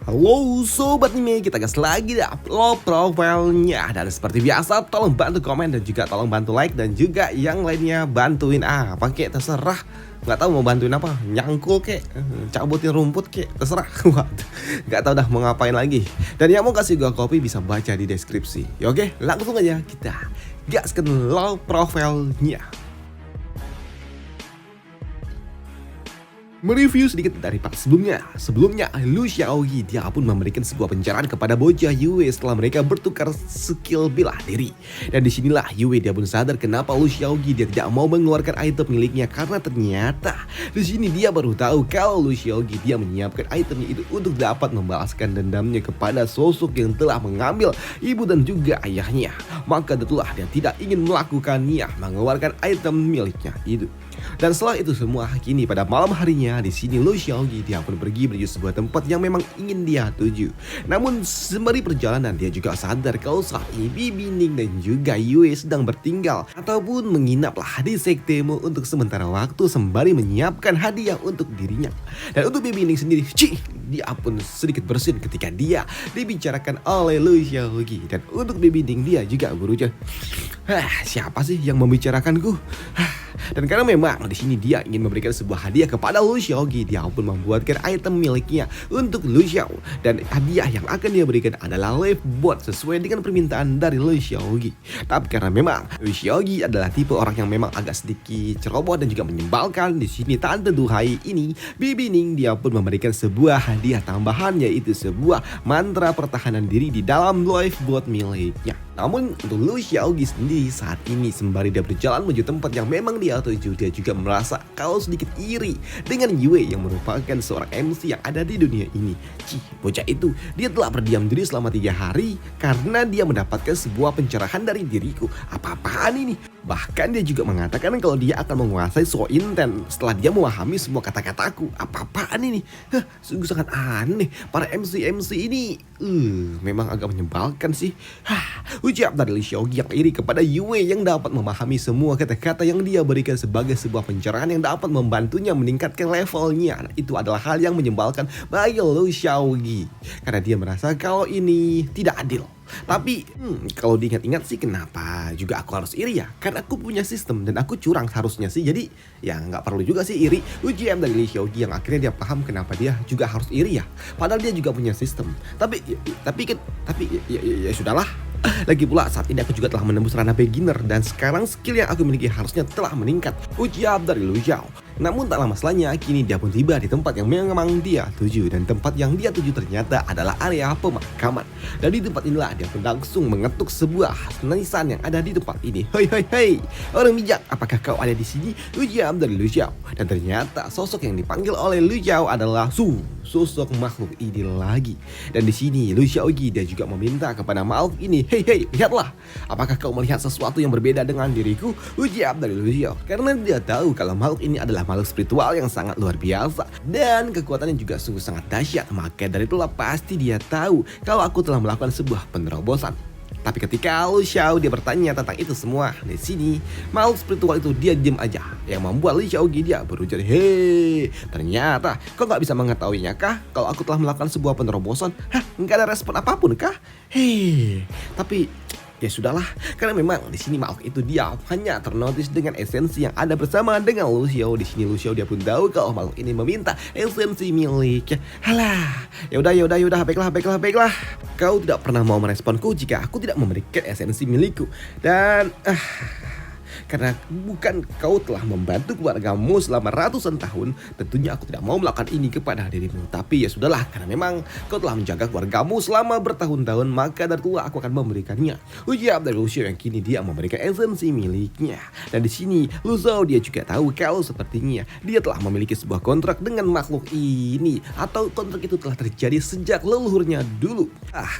Halo sobat anime, kita gas lagi dah upload profilnya. Dan seperti biasa tolong bantu komen dan juga tolong bantu like. Dan juga yang lainnya bantuin apa kek terserah. Nggak tahu mau bantuin apa, nyangkul kek, cabutin rumput kek, terserah. Nggak tahu dah mau ngapain lagi. Dan yang mau kasih gua kopi bisa baca di deskripsi. Ya oke, langsung aja kita gaskan low profilnya. Mereview sedikit dari part sebelumnya Lu Xiaoyi dia pun memberikan sebuah pencerahan kepada bocah Yue setelah mereka bertukar skill bela diri. Dan disinilah Yue dia pun sadar kenapa Lu Xiaoyi dia tidak mau mengeluarkan item miliknya, karena ternyata di sini dia baru tahu kalau Lu Xiaoyi dia menyiapkan itemnya itu untuk dapat membalaskan dendamnya kepada sosok yang telah mengambil ibu dan juga ayahnya. Maka tentulah dia tidak ingin melakukannya, mengeluarkan item miliknya itu. Dan setelah itu semua, kini pada malam harinya di sini Lu Xiaoyi dia pun pergi menuju sebuah tempat yang memang ingin dia tuju. Namun sembari perjalanan dia juga sadar kalau saat ini Bibi Ning dan juga Yue sedang bertinggal ataupun menginaplah di sektemu untuk sementara waktu sembari menyiapkan hadiah untuk dirinya. Dan untuk Bibi Ning sendiri, dia pun sedikit bersin ketika dia dibicarakan oleh Lu Xiaoyi. Dan untuk Bibi Ning dia juga berujar, siapa sih yang membicarakanku? Dan karena memang di sini dia ingin memberikan sebuah hadiah kepada Lu Xiaoyi, dia pun membuatkan item miliknya untuk Lu Xiao. Dan hadiah yang akan dia berikan adalah live bot sesuai dengan permintaan dari Lu Xiaoyi. Tapi karena memang Lu Xiaoyi adalah tipe orang yang memang agak sedikit ceroboh dan juga menyebalkan, di sini tante duhai ini Bibi Ning dia pun memberikan sebuah hadiah tambahan, yaitu sebuah mantra pertahanan diri di dalam live bot miliknya. Namun untuk Lu Xiaoyi sendiri saat ini sembari dia berjalan menuju tempat yang memang dia tuju, dia juga merasa kalau sedikit iri dengan Yue yang merupakan seorang MC yang ada di dunia ini. Bocah itu dia telah berdiam diri selama 3 hari karena dia mendapatkan sebuah pencerahan dari diriku. Apa-apaan ini? Bahkan dia juga mengatakan kalau dia akan menguasai So Inten setelah dia memahami semua kata-kataku. Apa-apaan ini? Sungguh sangat aneh. Para MC-MC ini memang agak menyebalkan sih. Ucap dari Lu Xiaoyi yang iri kepada Yue yang dapat memahami semua kata-kata yang dia berikan sebagai sebuah pencerahan yang dapat membantunya meningkatkan levelnya. Nah, itu adalah hal yang menyebalkan bagi Lu Xiaoyi karena dia merasa kalau ini tidak adil. Tapi kalau diingat-ingat sih, kenapa juga aku harus iri ya? Karena aku punya sistem dan aku curang seharusnya sih. Jadi ya nggak perlu juga sih iri. Ujian dari Lu Xiaoyi yang akhirnya dia paham kenapa dia juga harus iri ya. Padahal dia juga punya sistem. Tapi ya sudahlah. Lagi pula saat ini aku juga telah menembus ranah beginner dan sekarang skill yang aku miliki harusnya telah meningkat. Ujian dari Lu Xiao. Namun tak lama setelahnya, kini dia pun tiba di tempat yang memang dia tuju. Dan tempat yang dia tuju ternyata adalah area pemakaman. Dan di tempat inilah dia pun langsung mengetuk sebuah nisan yang ada di tempat ini. Hei, orang bijak, apakah kau ada di sini? Ujian dari Lu Xiao. Dan ternyata sosok yang dipanggil oleh Lu Xiao adalah sosok makhluk ini lagi. Dan di sini Lu Xiaoyi dia juga meminta kepada makhluk ini, hei, lihatlah, apakah kau melihat sesuatu yang berbeda dengan diriku? Ujian dari Lu Xiao. Karena dia tahu kalau makhluk ini adalah makhluk spiritual yang sangat luar biasa dan kekuatannya juga sungguh sangat dahsyat. Maka dari itulah pasti dia tahu kalau aku telah melakukan sebuah penerobosan. Tapi ketika Lu Xiao dia bertanya tentang itu semua, di sini makhluk spiritual itu dia diam aja, yang membuat Lu Xiaoyi dia berujar, hei, ternyata kau nggak bisa mengetahuinya kah kalau aku telah melakukan sebuah penerobosan? Nggak ada respon apapun kah? Hei, tapi ya sudahlah, karena memang di sini makhluk itu dia hanya ternotis dengan esensi yang ada bersama dengan Lu Xiao. Di sini Lu Xiao dia pun tahu kalau makhluk ini meminta esensi miliknya. Halah, ya udah, baiklah. Kau tidak pernah mau meresponku jika aku tidak memberikan esensi milikku. Dan karena bukan kau telah membantu keluargamu selama ratusan tahun, tentunya aku tidak mau melakukan ini kepada dirimu. Tapi ya sudahlah, karena memang kau telah menjaga keluargamu selama bertahun-tahun, maka dari itulah aku akan memberikannya. Ujian dari Lu Xiao yang kini dia memberikan esensi miliknya. Dan di sini Lu Xiao dia juga tahu kalau sepertinya dia telah memiliki sebuah kontrak dengan makhluk ini, atau kontrak itu telah terjadi sejak leluhurnya dulu.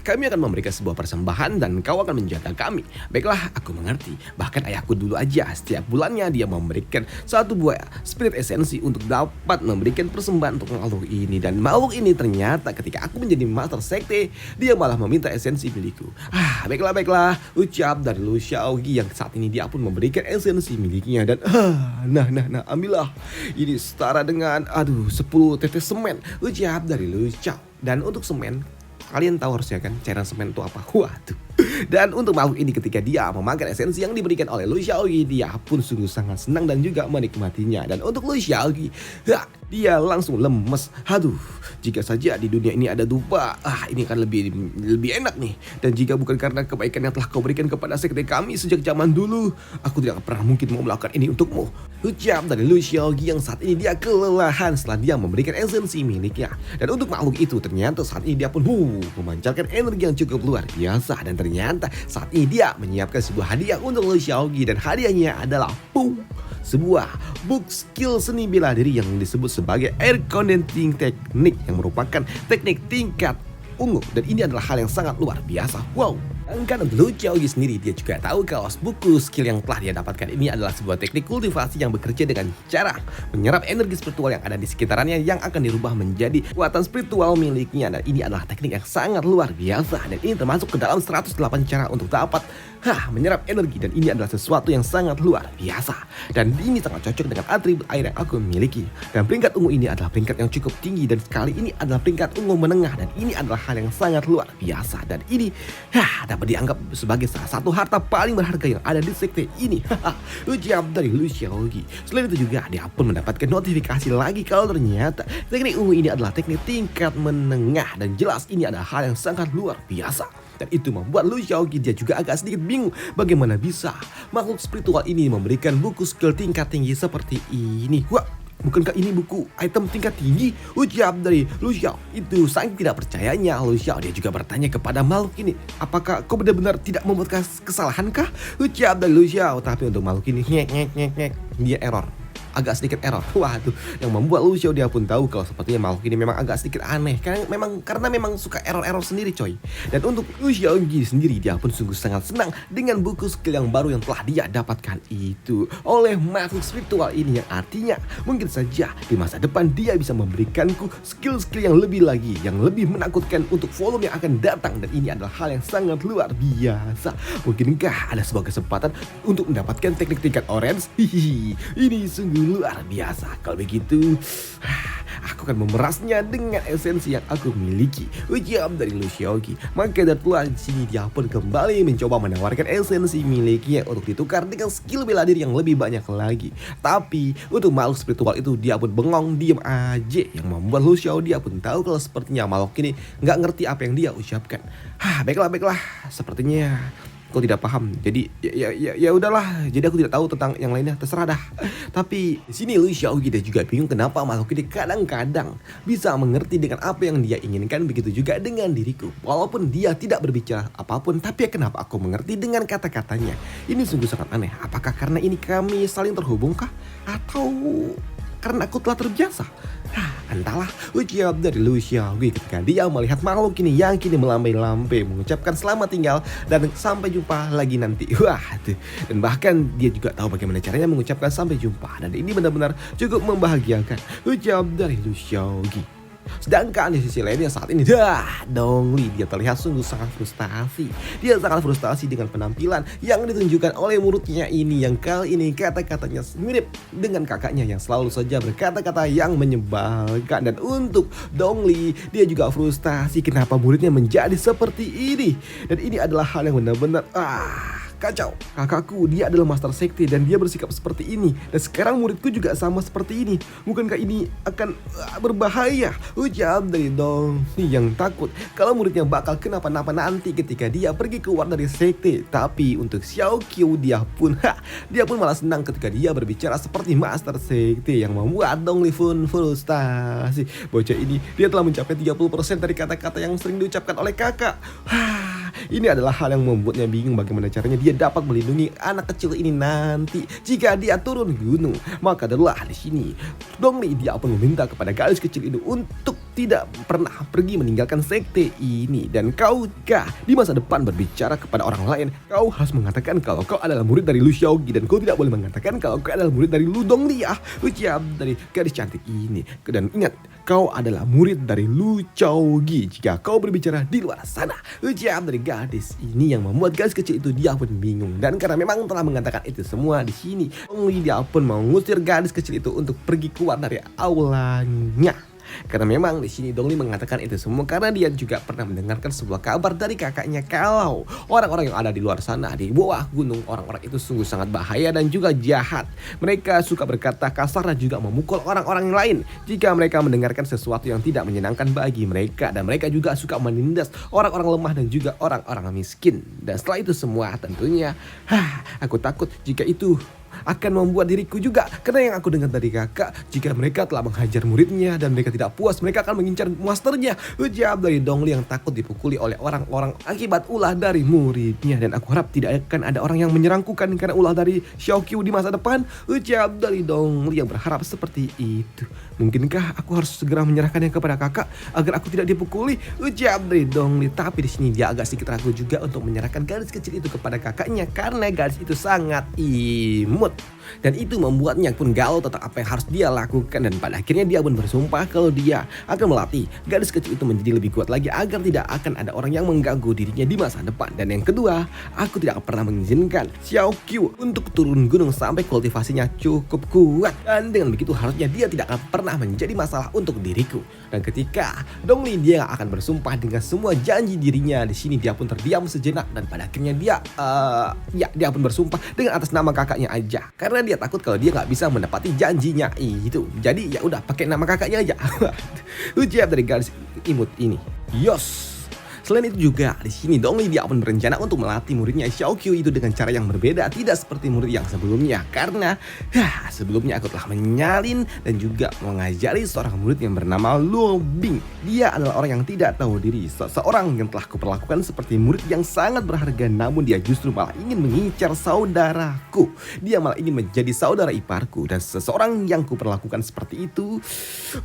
Kami akan memberikan sebuah persembahan dan kau akan menjaga kami. Baiklah, aku mengerti. Bahkan ayahku dulu aja setiap bulannya dia memberikan 1 buah spirit esensi untuk dapat memberikan persembahan untuk makhluk ini. Dan makhluk ini ternyata ketika aku menjadi master sekte, dia malah meminta esensi milikku. Baiklah, ucap dari Lu Xiaoyi yang saat ini dia pun memberikan esensi miliknya. Dan ambillah, ini setara dengan 10 tetes semen. Ucap dari Lu Xiao. Dan untuk semen, kalian tahu harusnya kan cairan semen itu apa? Waduh. Dan untuk makhluk ini ketika dia memakan esensi yang diberikan oleh Lu Xiaoyi, dia pun sungguh sangat senang dan juga menikmatinya. Dan untuk Lu Xiaoyi, dia langsung lemes. Aduh, jika saja di dunia ini ada dupa, ini akan lebih enak nih. Dan jika bukan karena kebaikan yang telah kau berikan kepada sekte kami sejak zaman dulu, aku tidak pernah mungkin mau melakukan ini untukmu. Ucap dari Lu Xiaoyi yang saat ini dia kelelahan setelah dia memberikan esensi miliknya. Dan untuk makhluk itu ternyata saat ini dia pun memancarkan energi yang cukup luar biasa. Dan ternyata saat ini dia menyiapkan sebuah hadiah untuk Lu Xiaoyi, dan hadiahnya adalah sebuah book skill seni bela diri yang disebut sebagai air conditioning teknik, yang merupakan teknik tingkat ungu, dan ini adalah hal yang sangat luar biasa. Wow. Sedangkan Lu Xiaoyi sendiri, dia juga tahu kalau buku skill yang telah dia dapatkan ini adalah sebuah teknik kultivasi yang bekerja dengan cara menyerap energi spiritual yang ada di sekitarnya yang akan dirubah menjadi kekuatan spiritual miliknya. Dan ini adalah teknik yang sangat luar biasa, dan ini termasuk ke dalam 108 cara untuk dapat menyerap energi, dan ini adalah sesuatu yang sangat luar biasa. Dan ini sangat cocok dengan atribut air yang aku miliki. Dan peringkat ungu ini adalah peringkat yang cukup tinggi, dan sekali ini adalah peringkat ungu menengah, dan ini adalah hal yang sangat luar biasa. Dan ini dapat dianggap sebagai salah satu harta paling berharga yang ada di sekte ini. Ucap dari Lu Xiaoyi. Selain itu juga dia pun mendapatkan notifikasi lagi kalau ternyata teknik ungu ini adalah teknik tingkat menengah, dan jelas ini adalah hal yang sangat luar biasa. Dan itu membuat Lu Xiaoyi dia juga agak sedikit bingung bagaimana bisa makhluk spiritual ini memberikan buku skill tingkat tinggi seperti ini. Wah, bukankah ini buku item tingkat tinggi? Ucap dari Lu Xiao. Itu saking tidak percayanya Lu Xiao, dia juga bertanya kepada makhluk ini, apakah kau benar-benar tidak membuat kesalahan kah? Ucap dari Lu Xiao. Tapi untuk makhluk ini dia error, agak sedikit error. Waduh, yang membuat Lu Xiao dia pun tahu kalau sepertinya makhluk ini memang agak sedikit aneh, karena memang suka error-error sendiri coy. Dan untuk Lu Xiaoyi sendiri, dia pun sungguh sangat senang dengan buku skill yang baru yang telah dia dapatkan itu oleh makhluk spiritual ini, yang artinya mungkin saja di masa depan dia bisa memberikanku skill-skill yang lebih lagi, yang lebih menakutkan untuk volume yang akan datang. Dan ini adalah hal yang sangat luar biasa. Mungkinkah ada sebuah kesempatan untuk mendapatkan teknik tingkat orange? Ini sungguh luar biasa. Kalau begitu, aku akan memerasnya dengan esensi yang aku miliki. Ucap dari Lu Xiaoyi. Maka dari sini dia pun kembali mencoba menawarkan esensi miliknya untuk ditukar dengan skill bela diri yang lebih banyak lagi. Tapi untuk makhluk spiritual itu dia pun bengong diam aja, yang membuat Lu Xiaoyi dia pun tahu kalau sepertinya makhluk ini nggak ngerti apa yang dia ucapkan. Baiklah, sepertinya kau tidak paham. Jadi ya udahlah. Jadi aku tidak tahu tentang yang lainnya, terserah dah. Tapi di sini Lu Xiaoyi dia juga bingung kenapa makhluk ini kadang-kadang bisa mengerti dengan apa yang dia inginkan. Begitu juga dengan diriku. Walaupun dia tidak berbicara apapun, tapi kenapa aku mengerti dengan kata-katanya? Ini sungguh sangat aneh. Apakah karena ini kami saling terhubung kah? Atau karena aku telah terbiasa? Entahlah. Ucap dari Lu Xiaoyi ketika dia melihat makhluk ini yang kini melambai-lambai mengucapkan selamat tinggal dan sampai jumpa lagi nanti. Dan bahkan dia juga tahu bagaimana caranya mengucapkan sampai jumpa, dan ini benar-benar cukup membahagiakan. Ucap dari Lu Xiaoyi. Sedangkan di sisi lainnya saat ini Dongli dia terlihat sungguh sangat frustasi. Dia sangat frustasi dengan penampilan yang ditunjukkan oleh muridnya ini, yang kali ini kata-katanya mirip dengan kakaknya yang selalu saja berkata-kata yang menyebalkan. Dan untuk Dongli, dia juga frustasi kenapa muridnya menjadi seperti ini. Dan ini adalah hal yang benar-benar kacau. Kakakku dia adalah master sekte dan dia bersikap seperti ini, dan sekarang muridku juga sama seperti ini. Bukankah ini akan berbahaya? Ucap dari Dongli yang takut kalau muridnya bakal kenapa-napa nanti ketika dia pergi keluar dari sekte. Tapi untuk Xiao Qiu dia pun malah senang ketika dia berbicara seperti master sekte, yang membuat Dongli pun frustasi. Bocah ini dia telah mencapai 30% dari kata-kata yang sering diucapkan oleh kakak. Ini adalah hal yang membuatnya bingung bagaimana caranya dia dapat melindungi anak kecil ini nanti jika dia turun gunung. Maka adalah di sini Dongli dia pun meminta kepada gadis kecil itu untuk tidak pernah pergi meninggalkan sekte ini. Dan kau di masa depan berbicara kepada orang lain, kau harus mengatakan kalau kau adalah murid dari Lu Xiaoyi, dan kau tidak boleh mengatakan kalau kau adalah murid dari Lu Dongli. Ucap dari gadis cantik ini. Dan ingat, kau adalah murid dari Lu Xiaoyi jika kau berbicara di luar sana. Ucap dari gadis ini yang membuat gadis kecil itu dia pun bingung. Dan karena memang telah mengatakan itu semua di sini, Dongli dia pun mengusir gadis kecil itu untuk pergi keluar dari aulanya. Karena memang di sini Dongli mengatakan itu semua karena dia juga pernah mendengarkan sebuah kabar dari kakaknya kalau orang-orang yang ada di luar sana di bawah gunung, orang-orang itu sungguh sangat bahaya dan juga jahat. Mereka suka berkata kasar dan juga memukul orang-orang yang lain jika mereka mendengarkan sesuatu yang tidak menyenangkan bagi mereka, dan mereka juga suka menindas orang-orang lemah dan juga orang-orang miskin. Dan setelah itu semua tentunya, aku takut jika itu akan membuat diriku juga, karena yang aku dengar dari kakak, jika mereka telah menghajar muridnya dan mereka tidak puas, mereka akan mengincar masternya. Ujar dari Dongli yang takut dipukuli oleh orang-orang akibat ulah dari muridnya, dan aku harap tidak akan ada orang yang menyerangku kan karena ulah dari Xiaoqiu di masa depan. Ujar dari Dongli yang berharap seperti itu. Mungkinkah aku harus segera menyerahkannya kepada kakak agar aku tidak dipukuli? Ujar dari Dongli. Tapi di sini dia agak sedikit ragu juga untuk menyerahkan gadis kecil itu kepada kakaknya karena gadis itu sangat imut. Dan itu membuatnya pun galau tentang apa yang harus dia lakukan, dan pada akhirnya dia pun bersumpah kalau dia akan melatih gadis kecil itu menjadi lebih kuat lagi agar tidak akan ada orang yang mengganggu dirinya di masa depan. Dan yang kedua, aku tidak akan pernah mengizinkan Xiaoqiu untuk turun gunung sampai kultivasinya cukup kuat, dan dengan begitu harusnya dia tidak akan pernah menjadi masalah untuk diriku. Dan ketika Dongli dia akan bersumpah dengan semua janji dirinya, di sini dia pun terdiam sejenak dan pada akhirnya dia pun bersumpah dengan atas nama kakaknya aja karena dia takut kalau dia nggak bisa mendapati janjinya itu. Jadi ya udah pakai nama kakaknya aja. Ujar dari gadis imut ini. Yos. Selain itu juga di sini Dongli dia pun berencana untuk melatih muridnya Xiaoqiu itu dengan cara yang berbeda, tidak seperti murid yang sebelumnya, karena sebelumnya aku telah menyalin dan juga mengajari seorang murid yang bernama Luo Bing. Dia adalah orang yang tidak tahu diri, seseorang yang telah kuperlakukan seperti murid yang sangat berharga, namun dia justru malah ingin mengincar saudaraku. Dia malah ingin menjadi saudara iparku, dan seseorang yang kuperlakukan seperti itu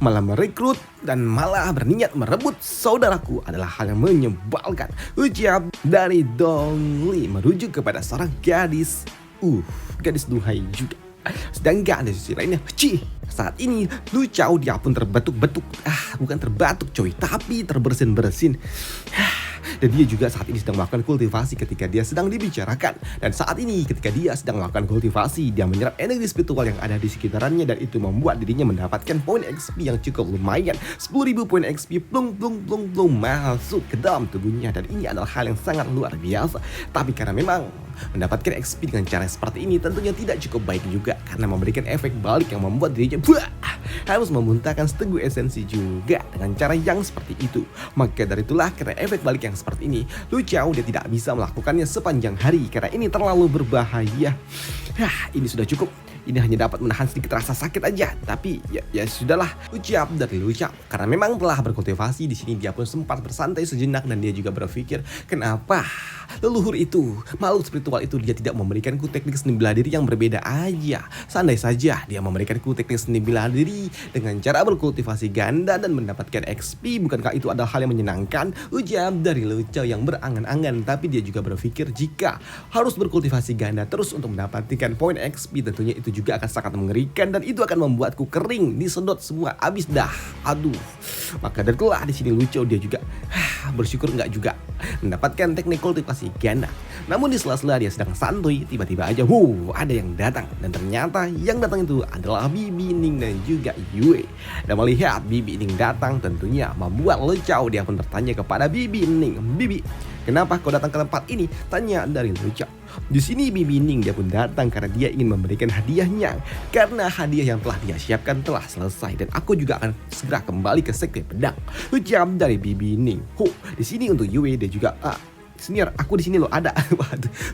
malah merekrut dan malah berniat merebut saudaraku adalah hal yang menyebalkan. Ujar dari Dongli merujuk kepada seorang gadis gadis duhai juga. Sedangkan di sisi lainnya, saat ini Lu Xiao dia pun terbatuk-batuk. Bukan terbatuk coy, tapi terbersin-bersin. Dan dia juga saat ini sedang melakukan kultivasi ketika dia sedang dibicarakan. Dan saat ini ketika dia sedang melakukan kultivasi, dia menyerap energi spiritual yang ada di sekitarannya, dan itu membuat dirinya mendapatkan poin XP yang cukup lumayan. 10.000 poin XP plung masuk ke dalam tubuhnya, dan ini adalah hal yang sangat luar biasa. Tapi karena memang mendapatkan XP dengan cara seperti ini tentunya tidak cukup baik juga, karena memberikan efek balik yang membuat dirinya harus memuntahkan setengah esensi juga dengan cara yang seperti itu. Maka dari itulah karena efek balik yang seperti ini, Lu Xiao dia tidak bisa melakukannya sepanjang hari karena ini terlalu berbahaya. Ini sudah cukup. Ini hanya dapat menahan sedikit rasa sakit aja, tapi ya sudahlah. Ucap dari Lu Xiao karena memang telah berkultivasi di sini, dia pun sempat bersantai sejenak dan dia juga berpikir kenapa leluhur itu, makhluk spiritual itu dia tidak memberikanku teknik seni bela diri yang berbeda aja. Sandai saja dia memberikanku teknik seni bela diri dengan cara berkultivasi ganda dan mendapatkan XP, bukankah itu adalah hal yang menyenangkan? Ucap dari Lu Xiao yang berangan-angan, tapi dia juga berpikir jika harus berkultivasi ganda terus untuk mendapatkan poin XP tentunya itu juga akan sangat mengerikan, dan itu akan membuatku kering, disedot semua, habis dah. Maka dari itulah di sini Lu Xiao dia juga bersyukur nggak juga mendapatkan teknik kultivasi ganda. Namun di sela-sela dia sedang santuy, tiba-tiba aja ada yang datang, dan ternyata yang datang itu adalah Bibi Ning dan juga Yue. Dan melihat Bibi Ning datang tentunya membuat Lu Xiao dia pun bertanya kepada Bibi Ning, "Bibi, kenapa kau datang ke tempat ini?" Tanya dari Lu Xiao. Di sini Bibi Ning dia pun datang karena dia ingin memberikan hadiahnya, karena hadiah yang telah dia siapkan telah selesai, dan aku juga akan segera kembali ke sekte pedang. Ucap dari Bibi Ning. Di sini untuk Yue dia juga senior, aku di sini lo ada.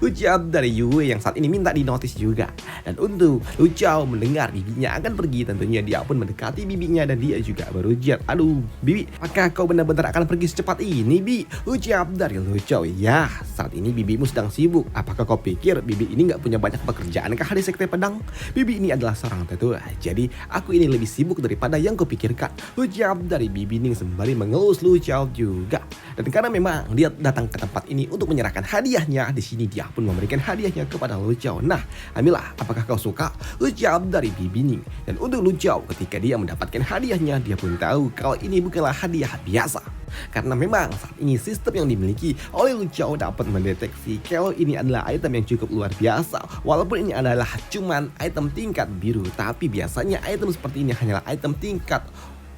Ucap dari Yue yang saat ini minta di notice juga. Dan untuk Lu Xiao mendengar bibinya akan pergi, tentunya dia pun mendekati bibinya dan dia juga berujar, "Aduh, Bibi, apakah kau benar-benar akan pergi secepat ini, Bi?" Ucap dari Lu Xiao, "Ya, saat ini bibimu sedang sibuk. Apakah kau pikir bibi ini nggak punya banyak pekerjaan kah di sekte pedang? Bibi ini adalah seorang tetua, jadi aku ini lebih sibuk daripada yang kau pikirkan." Ucap dari Bibi Ning sembari mengelus Lu Xiao juga. Dan karena memang dia datang ke tempat ini untuk menyerahkan hadiahnya, di sini dia pun memberikan hadiahnya kepada Lu Xiao. "Nah, ambillah, apakah kau suka?" Ucap dari Bibi Ning. Dan untuk Lu Xiao ketika dia mendapatkan hadiahnya, dia pun tahu kalau ini bukanlah hadiah biasa. Karena memang saat ini sistem yang dimiliki oleh Lu Xiao dapat mendeteksi kalau ini adalah item yang cukup luar biasa. Walaupun ini adalah cuman item tingkat biru, tapi biasanya item seperti ini hanyalah item tingkat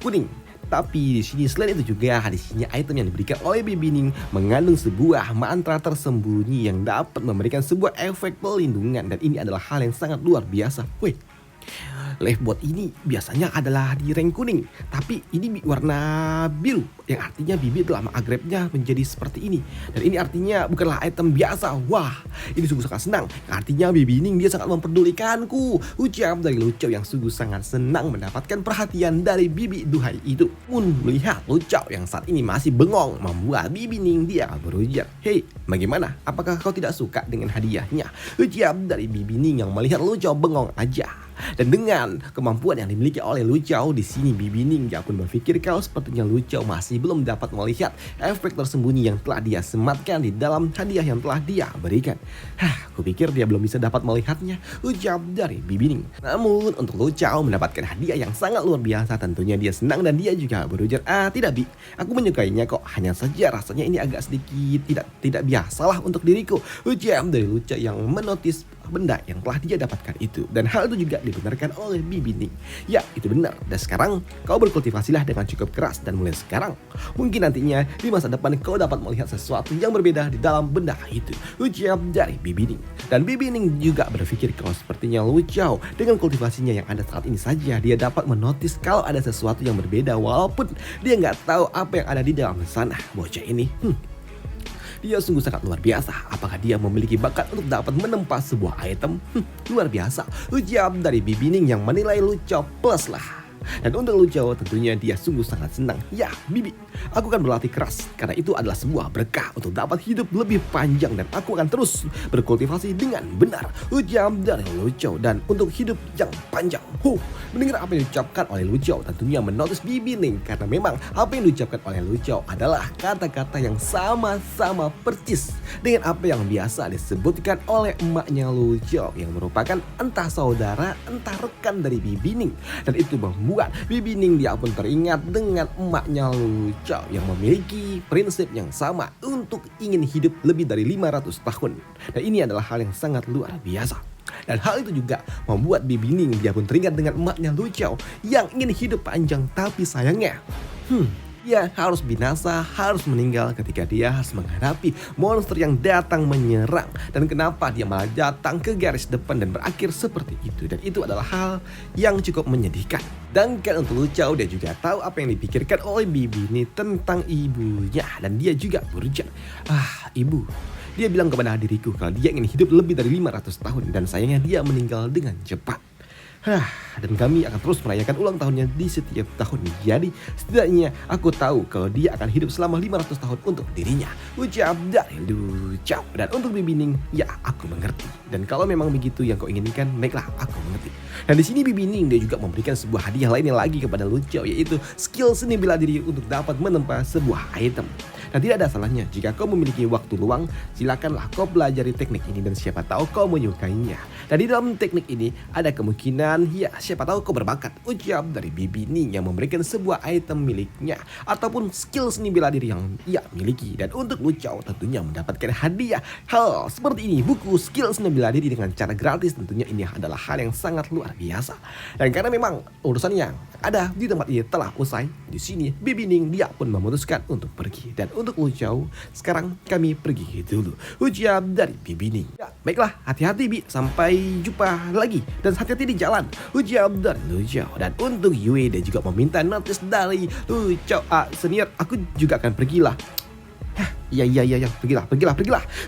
kuning. Tapi di sini selain itu juga di sini item yang diberikan oleh Bibi Ning mengandung sebuah mantra tersembunyi yang dapat memberikan sebuah efek pelindungan, dan ini adalah hal yang sangat luar biasa. Wih, Lifebot ini biasanya adalah di rank kuning, tapi ini warna biru, yang artinya Bibi telah mengupgrade-nya menjadi seperti ini. Dan ini artinya bukanlah item biasa. Wah, ini sungguh sangat senang. Artinya Bibi Ning dia sangat memperdulikanku. Ucap dari Lucao yang sungguh sangat senang mendapatkan perhatian dari Bibi duhai itu. Pun melihat Lucao yang saat ini masih bengong membuat Bibi Ning dia berujar, "Hei, bagaimana? Apakah kau tidak suka dengan hadiahnya?" Ucap dari Bibi Ning yang melihat Lucao bengong aja. Dan dengan kemampuan yang dimiliki oleh Lucao di sini, Bibi Ning dia pun berpikir kalau sepertinya Lucao masih belum dapat melihat efek tersembunyi yang telah dia sematkan di dalam hadiah yang telah dia berikan. Kupikir dia belum bisa dapat melihatnya, ucap dari Bibi Ning. Namun untuk Lucao mendapatkan hadiah yang sangat luar biasa, tentunya dia senang dan dia juga berujar, "Tidak Bi, aku menyukainya kok. Hanya saja rasanya ini agak sedikit tidak biasalah untuk diriku," ucap dari Lucao yang menotis benda yang telah dia dapatkan itu. Dan hal itu juga dibenarkan oleh Bibi Ning. Ya, itu benar. Dan sekarang kau berkultivasilah dengan cukup keras, dan mulai sekarang mungkin nantinya di masa depan kau dapat melihat sesuatu yang berbeda di dalam benda itu, ucap dari Bibi Ning. Dan Bibi Ning juga berpikir kalau sepertinya Lucao dengan kultivasinya yang ada saat ini saja dia dapat menotis kalau ada sesuatu yang berbeda walaupun dia nggak tahu apa yang ada di dalam sana. Bocah ini dia sungguh sangat luar biasa. Apakah dia memiliki bakat untuk dapat menempa sebuah item? Luar biasa, ucap dari Bibi Ning yang menilai Lucao plus lah. Dan untuk Lucao tentunya dia sungguh sangat senang. Ya Bibi, aku akan berlatih keras karena itu adalah sebuah berkah untuk dapat hidup lebih panjang, dan aku akan terus berkultivasi dengan benar, ucap dari Lucao. Dan untuk hidup yang panjang, mendengar apa yang diucapkan oleh Lucao tentunya menotis Bibi Ning, karena memang apa yang diucapkan oleh Lucao adalah kata-kata yang sama-sama persis dengan apa yang biasa disebutkan oleh emaknya Lucao yang merupakan entah saudara entah rekan dari Bibi Ning. Dan itu membuat Bibi Ning dia pun teringat dengan emaknya Lucao yang memiliki prinsip yang sama untuk ingin hidup lebih dari 500 tahun. Dan ini adalah hal yang sangat luar biasa. Dan hal itu juga membuat Bibi Ning dia pun teringat dengan emaknya Lucao yang ingin hidup panjang, tapi sayangnya dia harus binasa, harus meninggal ketika dia harus menghadapi monster yang datang menyerang. Dan kenapa dia malah datang ke garis depan dan berakhir seperti itu. Dan itu adalah hal yang cukup menyedihkan. Dan kan untuk Lucao dia juga tahu apa yang dipikirkan oleh Bibi ini tentang ibunya. Dan dia juga berujar, ibu, dia bilang kepada diriku kalau dia ingin hidup lebih dari 500 tahun. Dan sayangnya dia meninggal dengan cepat. Dan kami akan terus merayakan ulang tahunnya di setiap tahun. Jadi setidaknya aku tahu kalau dia akan hidup selama 500 tahun untuk dirinya, ucap dari Lucao. Dan untuk Bibi Ning, ya aku mengerti. Dan kalau memang begitu yang kau inginkan, baiklah aku mengerti. Dan di sini Bibi Ning dia juga memberikan sebuah hadiah lainnya lagi kepada Lucao, yaitu skill seni bela diri untuk dapat menempa sebuah item. Dan tidak ada salahnya jika kau memiliki waktu luang, silakanlah kau pelajari teknik ini dan siapa tahu kau menyukainya. Dan di dalam teknik ini ada kemungkinan ya siapa tahu kau berbakat, ucap dari Bibi Ning yang memberikan sebuah item miliknya ataupun skill seni bela diri yang ia miliki. Dan untuk Lucao tentunya mendapatkan hadiah hal seperti ini, buku skill seni bela diri dengan cara gratis. Tentunya ini adalah hal yang sangat luar biasa. Dan karena memang urusan yang ada di tempat ini telah usai, di sini Bibi Ning dia pun memutuskan untuk pergi. Dan untuk Lucao, sekarang kami pergi dulu, ucap dari Bibi Ning. Ya, baiklah, hati-hati Bi, sampai jumpa lagi dan hati-hati di jalan, ucap dari Lucao. Dan untuk Yue dia juga meminta notis dari Lucao, senior aku juga akan pergilah. Iya, pergilah,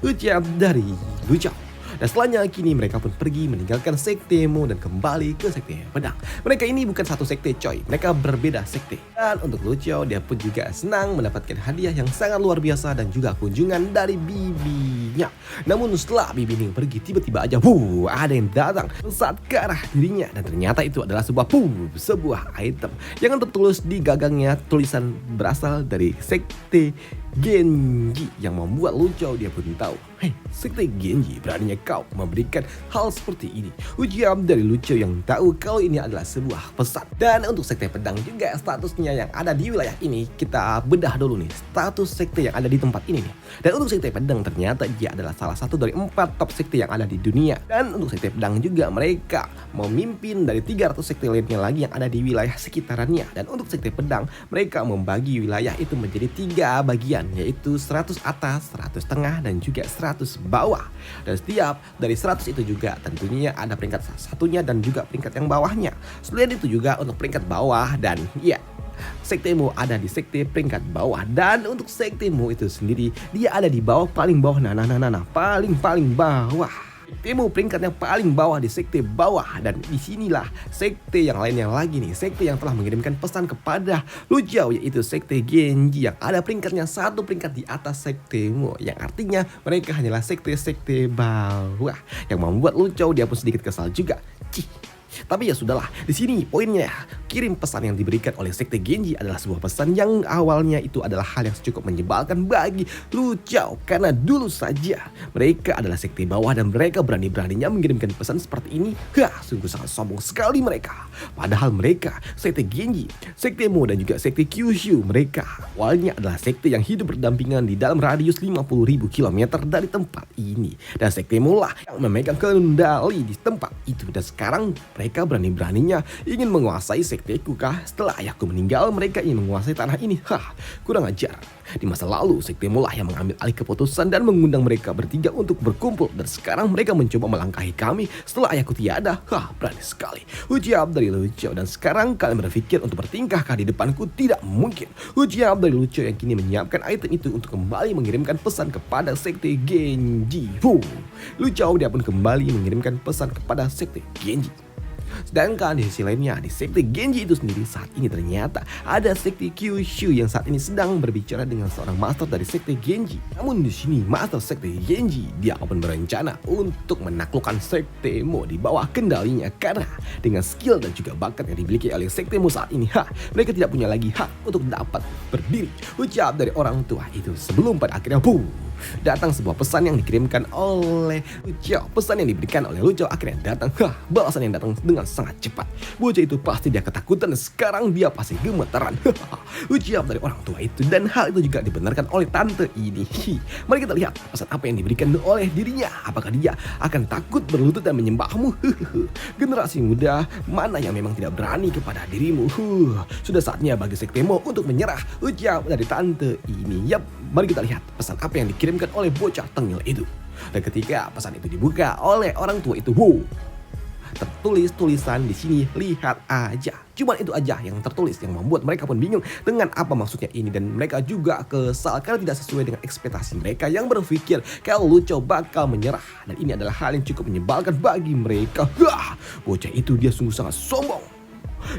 ucap dari Lucao. Dan setelahnya kini mereka pun pergi meninggalkan sekte Mo dan kembali ke sekte pedang. Mereka ini bukan satu sekte coy, mereka berbeda sekte. Dan untuk Lucao dia pun juga senang mendapatkan hadiah yang sangat luar biasa dan juga kunjungan dari bibinya. Namun setelah Bibi Ning pergi, tiba-tiba aja ada yang datang saat ke arah dirinya. Dan ternyata itu adalah sebuah item yang tertulis di gagangnya tulisan berasal dari sekte Genji yang membuat Lu Chao dia pun tahu, hei sekte Genji beraninya kau memberikan hal seperti ini. Ujar dari Lu Chao yang tahu kalau ini adalah sebuah pesan. Dan untuk sekte pedang juga statusnya yang ada di wilayah ini, kita bedah dulu nih status sekte yang ada di tempat ini nih. Dan untuk sekte pedang ternyata dia adalah salah satu dari 4 top sekte yang ada di dunia. Dan untuk sekte pedang juga mereka memimpin dari 300 sekte lainnya lagi yang ada di wilayah sekitarannya. Dan untuk sekte pedang mereka membagi wilayah itu menjadi 3 bagian, yaitu 100 atas, 100 tengah, dan juga 100 bawah. Dan setiap dari 100 itu juga tentunya ada peringkat satunya dan juga peringkat yang bawahnya. Selain itu juga untuk peringkat bawah dan ya, sektemu ada di sekte peringkat bawah. Dan untuk sektemu itu sendiri dia ada di bawah, paling bawah, paling bawah. Sektemu peringkatnya paling bawah di sekte bawah. Dan disinilah sekte yang lainnya lagi nih, sekte yang telah mengirimkan pesan kepada Lu Chao, yaitu sekte Genji yang ada peringkatnya 1 peringkat di atas sektemu, yang artinya mereka hanyalah sekte-sekte bawah, yang membuat Lu Chao dia pun sedikit kesal juga. Tapi ya sudahlah, di sini poinnya, kirim pesan yang diberikan oleh sekte Genji adalah sebuah pesan yang awalnya itu adalah hal yang cukup menyebalkan bagi Lu Chao, karena dulu saja mereka adalah sekte bawah dan mereka berani-beraninya mengirimkan pesan seperti ini. Sungguh sangat sombong sekali mereka. Padahal mereka, sekte Genji, sekte Mo dan juga sekte Kyushu, mereka awalnya adalah sekte yang hidup berdampingan di dalam radius 50.000 km dari tempat ini. Dan sekte Mo lah yang memegang kendali di tempat itu. Dan sekarang mereka berani-beraninya ingin menguasai sekteku kah? Setelah ayahku meninggal, mereka ingin menguasai tanah ini. Kurang ajar. Di masa lalu, sekte Mo lah yang mengambil alih keputusan dan mengundang mereka bertiga untuk berkumpul. Dan sekarang mereka mencoba melangkahi kami setelah ayahku tiada. Berani sekali. Ujar dari Lu Chao. Dan sekarang kalian berpikir untuk bertingkahkah di depanku? Tidak mungkin. Ujar dari Lu Chao yang kini menyiapkan item itu untuk kembali mengirimkan pesan kepada sekte Genji. Lu Chao dia pun kembali mengirimkan pesan kepada sekte Genji. Sedangkan di sisi lainnya, di sekte Genji itu sendiri saat ini ternyata ada sekte Kyushu yang saat ini sedang berbicara dengan seorang master dari sekte Genji. Namun di sini master sekte Genji dia pun berencana untuk menaklukkan sekte Mo di bawah kendalinya, karena dengan skill dan juga bakat yang dimiliki oleh sekte Mo saat ini, mereka tidak punya lagi hak untuk dapat berdiri. Ucap dari orang tua itu sebelum pada akhirnya datang sebuah pesan yang dikirimkan oleh Lu Chao. Pesan yang diberikan oleh Lu Chao akhirnya datang. Balasan yang datang dengan sangat cepat. Bocah itu pasti dia ketakutan dan sekarang dia pasti gemetaran. Ucap dari orang tua itu, dan hal itu juga dibenarkan oleh tante ini. Mari kita lihat pesan apa yang diberikan oleh dirinya. Apakah dia akan takut berlutut dan menyembahmu? Generasi muda mana yang memang tidak berani kepada dirimu? Sudah saatnya bagi sekte Mo untuk menyerah. Ucap dari tante ini. Yap, mari kita lihat pesan apa yang dikirimkan oleh bocah tengil itu. Dan ketika pesan itu dibuka oleh orang tua itu, tertulis tulisan di sini, lihat aja. Cuman itu aja yang tertulis, yang membuat mereka pun bingung dengan apa maksudnya ini. Dan mereka juga kesal karena tidak sesuai dengan ekspektasi mereka yang berpikir kalau Lu Chao bakal menyerah. Dan ini adalah hal yang cukup menyebalkan bagi mereka. Bocah itu dia sungguh sangat sombong.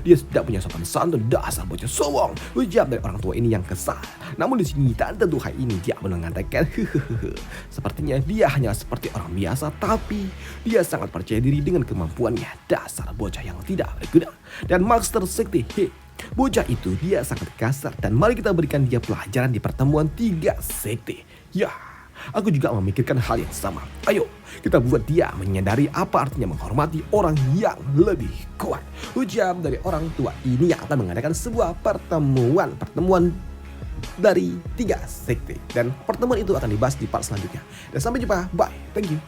Dia tidak punya sopan santun, dasar bocah sombong. Ujar dari orang tua ini yang kesal. Namun di sini tante duhai ini dia mengatakan, sepertinya dia hanya seperti orang biasa, tapi dia sangat percaya diri dengan kemampuannya. Dasar bocah yang tidak berguna. Dan master sekte bocah itu dia sangat kasar, dan mari kita berikan dia pelajaran di pertemuan 3 sekte. Aku juga memikirkan hal yang sama. Ayo, kita buat dia menyadari apa artinya menghormati orang yang lebih kuat. Ujar dari orang tua ini yang akan mengadakan sebuah pertemuan dari 3 sekte. Dan pertemuan itu akan dibahas di part selanjutnya. Dan sampai jumpa, bye, thank you.